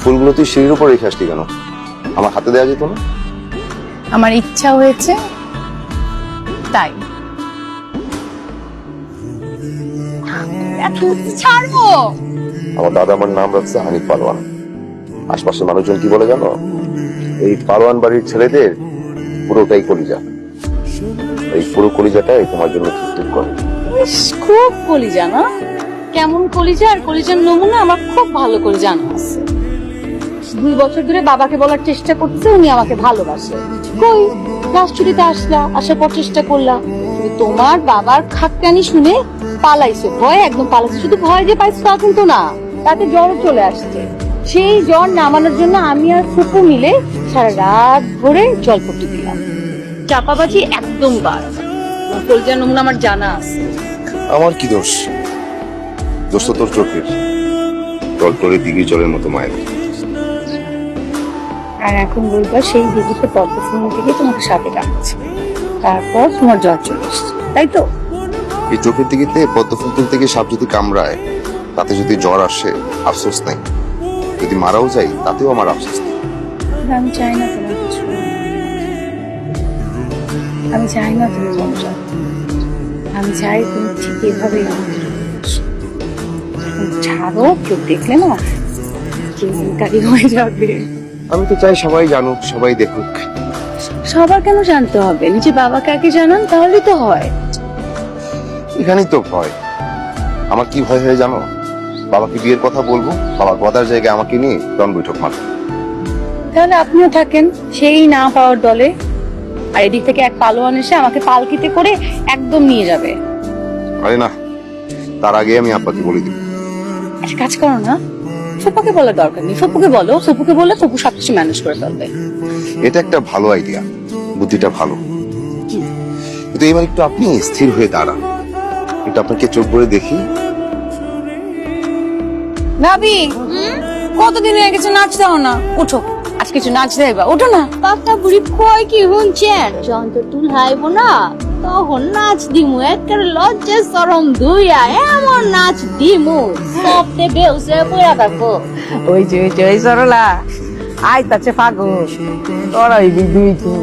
ফুলগুলো তুই সিঁড়ির উপর রেখে আসলি কেন? আমার হাতে দেওয়া যেত না? আমার ইচ্ছা হয়েছে তাই। ছাড়বো। আমার দাদা আমার নাম রাখছে হানিফ পালোয়ান। আশপাশের মানুষজন কি বলে জানো? এই পালোয়ান বাড়ির ছেলেদের পুরোটাই কলিজা। এই পুরো কলিজাটাই তোমার জন্য ঠিক করে। খুব কলিজা না? কেমন কলিজা আর কলিজার নমুনা আমার খুব ভালো করে জানা আছে। 2 বছর ধরে বাবাকে বলার চেষ্টা করছে উনি আমাকে ভালোবাসে। কই লাস্ট ছুটিতে আসার পর চেষ্টা করলাম, কিন্তু তোমার বাবার খাক্কানি শুনে পালাইছে। ভয় একদম পালাইছে। শুধু ভয় যে পাইছে তা কিন্তু না, তাতে জ্বর চলে আসছে। সেই জ্বর নামানোর জন্য আমি আর ফুপু মিলে সারা রাত ভরে জলপট্টি দিলাম। চাপাবাজি একদম বাদ। কলিজার নমুনা আমার জানা আছে। আমার কি দোষ? দোষ তো তোর চোখের। জল করে দিঘি জলের মতো মায়ের। আর এখন বলবা সেই দিদিকে পদ্মফুল থেকে তোমাকে সাথে কাটছে, তারপর তোমার জ্বর চলে এসছে, তাই তো? এই চোখের দিকে পদ্মফুল তুল থেকে সাপ যদি কামড়ায়, তাতে যদি জ্বর আসে আফসোস নাই। যদি মারাও যাই তাতেও আমার আফসোস নেই। আমি চাই না তোমার কিছু, আমি চাই না তুমি জ্বর যাও। আমি চাই তুমি ঠিক এভাবেই ছাড়ো। কেউ দেখলে না কেলেঙ্কারি হয়ে যাবে। আমি তো চাই সবাই জানুক, সবাই দেখুক। সবার কেন জানতে হবে? নিজে বাবাকে আগে জানান, তাহলেই তো হয়। এখানেই তো ভয়। আমার কি ভয় হয়ে জানো? বাবাকে বিয়ের কথা বলবো, বাবার কথার জায়গায় আমাকে নিয়ে দন বৈঠক মারবে। তাহলে আপনিও থাকেন সেই না পাওয়ার দলে, আর এদিক থেকে এক পালোয়ান এসে আমাকে পালকিতে করে একদম নিয়ে যাবে। আরে না, তার আগে আমি আব্বাকে বলে দিব। একটা কাজ করো না, ফুপুকে বলার দরকার নেই। ফুপুকে বলো, ফুপুকে বলে ফুপু সবকিছু ম্যানেজ করে ফেলবে। এটা একটা ভালো আইডিয়া, বুদ্ধিটা ভালো। কিন্তু এবার একটু আপনি স্থির হয়ে দাঁড়ান, একটু আপনাকে চোখ ভরে দেখি। ভাবি, কতদিন হয়ে গেছে নাচ দাও না? ওঠো, আজ কিছু নাচ দেবা, ওঠো না। কাকা বুড়ি কয় কি শুনছেন? যখন তো তুল হাইব না তখন নাচ দিমু, একের লজ্জা শরম ধুইয়া এমন নাচ দিমু সবতে বেউসে পড়া থাকবো। ওই যে সরলা আই তাছে পাগল তোরা হইবি দুই তুই।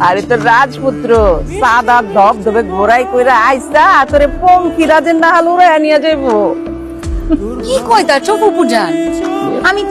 আরে তোর রাজপুত্র সাদা ধব ধবে ঘোরাই কইরা আইসা তোরে পঙ্কি রাজের নাহাল উড়াইয়া নিয়ে যাইবো। কি কই তা চোখ উপর যান? আমি